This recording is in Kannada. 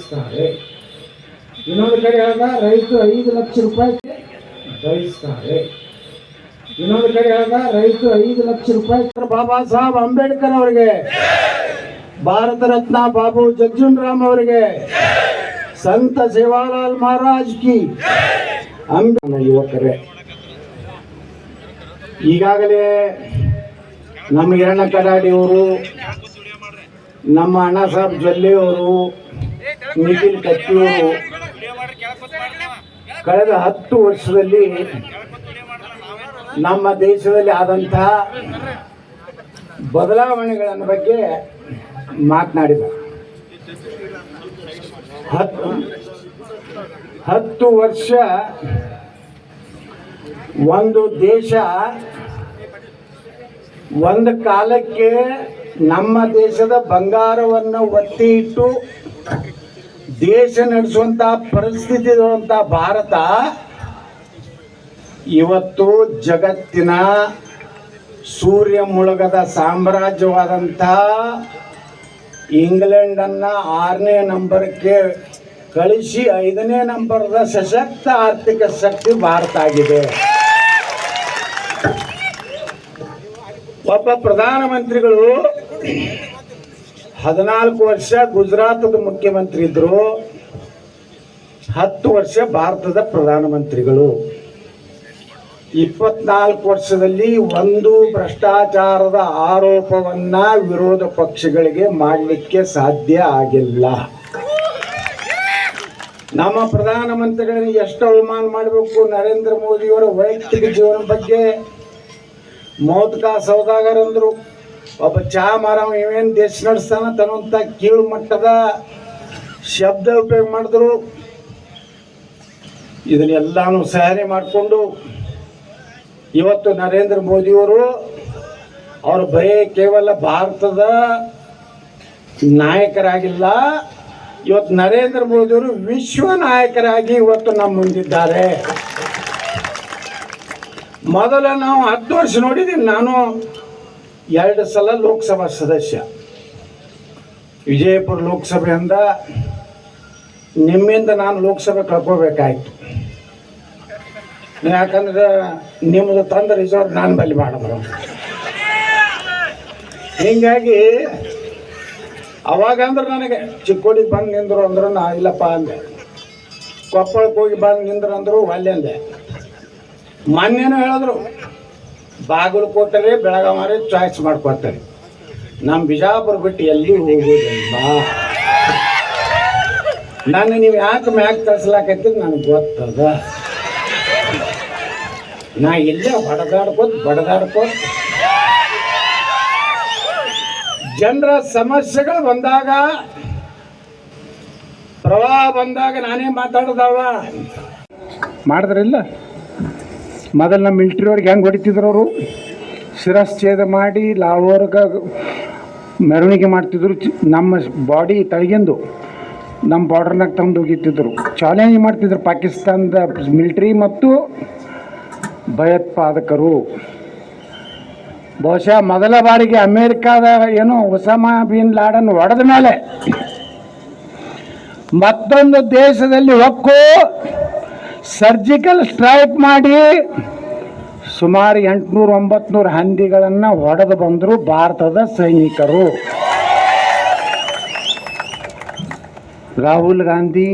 ಬಯಸ್ತಾರೆ. ಇನ್ನೊಂದು ಕಡೆ ಹೇಳಿದ ರೈತ 5 ಲಕ್ಷ ರೂಪಾಯಿ ಬಯಸ್ತಾರೆ. ಇನ್ನೊಂದು ಕಡೆ ಹೇಳಿದ ರೈತ 5 ಲಕ್ಷ ರೂಪಾಯಿ. ಬಾಬಾ ಸಾಹೇಬ್ ಅಂಬೇಡ್ಕರ್ ಅವರಿಗೆ, ಭಾರತ ರತ್ನ ಬಾಬು ಜಗಜೀವನ್ ರಾಮ್ ಅವರಿಗೆ, ಸಂತ ಸೇವಾಲಾಲ್ ಮಹಾರಾಜ್ ಕಿ. ಯುವಕರೇ, ಈಗಾಗಲೇ ನಮ್ಮ ಹಿರಣ್ಣ ಕಡಾಡಿಯವರು, ನಮ್ಮ ಅಣ್ಣ ಸಾಹೇಬ್ ಜೊಲ್ಲೆಯವರು, ನಿಖಿಲ್ ಕತ್ತಿಯವರು ಕಳೆದ 10 ವರ್ಷದಲ್ಲಿ ನಮ್ಮ ದೇಶದಲ್ಲಿ ಆದಂತಹ ಬದಲಾವಣೆಗಳ ಬಗ್ಗೆ ಮಾತನಾಡಿದರು. 10 ವರ್ಷ ಒಂದು ದೇಶ ಒಂದು ಕಾಲಕ್ಕೆ ನಮ್ಮ ದೇಶದ ಬಂಗಾರವನ್ನು ಒತ್ತಿ ಇಟ್ಟು ದೇಶ ನಡೆಸುವಂಥ ಪರಿಸ್ಥಿತಿ ಇರುವಂಥ ಭಾರತ ಇವತ್ತು ಜಗತ್ತಿನ ಸೂರ್ಯ ಮುಳುಗದ ಸಾಮ್ರಾಜ್ಯವಾದಂಥ ಇಂಗ್ಲೆಂಡನ್ನು 6ನೇ ನಂಬರ್ಗೆ ಕಳಿಸಿ 5ನೇ ನಂಬರ್ದ ಸಶಕ್ತ ಆರ್ಥಿಕ ಶಕ್ತಿ ಭಾರತ ಆಗಿದೆ. ಒಬ್ಬ ಪ್ರಧಾನಮಂತ್ರಿಗಳು 14 ವರ್ಷ ಗುಜರಾತದ ಮುಖ್ಯಮಂತ್ರಿ ಇದ್ರು, 10 ವರ್ಷ ಭಾರತದ ಪ್ರಧಾನಮಂತ್ರಿಗಳು. 24 ವರ್ಷದಲ್ಲಿ ಒಂದು ಭ್ರಷ್ಟಾಚಾರದ ಆರೋಪವನ್ನ ವಿರೋಧ ಪಕ್ಷಗಳಿಗೆ ಮಾಡಲಿಕ್ಕೆ ಸಾಧ್ಯ ಆಗಿಲ್ಲ. ನಮ್ಮ ಪ್ರಧಾನಮಂತ್ರಿಗಳಿಗೆ ಎಷ್ಟು ಅವಮಾನ ಮಾಡಬೇಕು. ನರೇಂದ್ರ ಮೋದಿಯವರ ವೈಯಕ್ತಿಕ ಜೀವನ ಬಗ್ಗೆ ಮೋತ್ಕಾ ಸೌದಾಗರ್ ಅಂದರು. ಒಬ್ಬ ಚಹಾ ಮಾರವ ಇವೇನು ದೇಶ ನಡೆಸ್ತಾನ ತನ್ನುವಂಥ ಕೀಳು ಮಟ್ಟದ ಶಬ್ದ ಉಪಯೋಗ ಮಾಡಿದ್ರು. ಇದನ್ನೆಲ್ಲಾನು ಸಹನೆ ಮಾಡಿಕೊಂಡು ಇವತ್ತು ನರೇಂದ್ರ ಮೋದಿಯವರು ಅವರು ಬರೀ ಕೇವಲ ಭಾರತದ ನಾಯಕರಾಗಿಲ್ಲ, ಇವತ್ತು ನರೇಂದ್ರ ಮೋದಿಯವರು ವಿಶ್ವ ನಾಯಕರಾಗಿ ಇವತ್ತು ನಮ್ಮ ಮುಂದಿದ್ದಾರೆ. ಮೊದಲ ನಾವು 10 ವರ್ಷ ನೋಡಿದ್ದೀನಿ. ನಾನು 2 ಸಲ ಲೋಕಸಭಾ ಸದಸ್ಯ, ವಿಜಯಪುರ ಲೋಕಸಭೆಯಿಂದ ನಿಮ್ಮಿಂದ ನಾನು ಲೋಕಸಭೆ ಕಳ್ಕೋಬೇಕಾಯ್ತು. ಯಾಕಂದ್ರೆ ನಿಮ್ಮದು ತಂದ ರಿಸರ್ವ್ ನಾನು ಬಲಿ ಮಾಡಿದ್ರು. ಹೀಗಾಗಿ ಅವಾಗಂದ್ರೆ ನನಗೆ ಚಿಕ್ಕೋಡಿಗೆ ಬಂದು ನಿಂದರು ಅಂದ್ರು ನಾ ಇಲ್ಲಪ್ಪ ಅಂದೆ. ಕೊಪ್ಪಳಕ್ಕೆ ಹೋಗಿ ಬಂದು ನಿಂದ್ರು ಅಂದರು ಅಲ್ಲಿ ಅಂದೆ. ಮೊನ್ನೆನೂ ಹೇಳಿದ್ರು ಬಾಗಲಕೋಟೆ ಬೆಳಗಾವಿ ಚಾಯ್ಸ್ ಮಾಡ್ಕೊತಾರೆ. ನಮ್ಮ ಬಿಜಾಪುರ ಬಿಟ್ಟು ಎಲ್ಲಿ ಹೋಗೋದಿಲ್ಲ. ನಾನು ನೀವು ಯಾಕೆ ಮ್ಯಾಕ್ ಕಳ್ಸಲಾಕತ್ತಿದ್ದು ನನಗೆ ಗೊತ್ತದ. ನಾ ಇಲ್ಲೇ ಬಡದಾಡ್ಕೋತ ಜನರ ಸಮಸ್ಯೆಗಳು ಬಂದಾಗ, ಪ್ರವಾಹ ಬಂದಾಗ ನಾನೇ ಮಾತಾಡೋದವ ಮಾಡಿದ್ರಿಲ್ಲ. ಮೊದಲು ನಮ್ಮ ಮಿಲ್ಟ್ರಿಯವ್ರಿಗೆ ಹೆಂಗೆ ಹೊಡಿತಿದ್ರು ಅವರು, ಶಿರಶ್ಛೇದ ಮಾಡಿ ಲಾಹೋರ್ಗೆ ಮೆರವಣಿಗೆ ಮಾಡ್ತಿದ್ರು. ನಮ್ಮ ಬಾಡಿ ತಳಗಿಂದು ನಮ್ಮ ಬಾರ್ಡರ್ನಾಗ ತಂದು ಹೋಗಿತ್ತಿದ್ರು. ಚಾಲೆಂಜ್ ಮಾಡ್ತಿದ್ರು ಪಾಕಿಸ್ತಾನದ ಮಿಲ್ಟ್ರಿ ಮತ್ತು ಭಯೋತ್ಪಾದಕರು. ಬಹುಶಃ ಮೊದಲ ಬಾರಿಗೆ ಅಮೇರಿಕಾದ ಏನು ಒಸಾಮಾ ಬಿನ್ ಲಾಡನ್ ಹೊಡೆದ ಮೇಲೆ ಮತ್ತೊಂದು ದೇಶದಲ್ಲಿ ಹೊಕ್ಕು ಸರ್ಜಿಕಲ್ ಸ್ಟ್ರೈಕ್ ಮಾಡಿ ಸುಮಾರು 800-900 ಹಂದಿಗಳನ್ನು ಹೊಡೆದು ಬಂದರು ಭಾರತದ ಸೈನಿಕರು. ರಾಹುಲ್ ಗಾಂಧಿ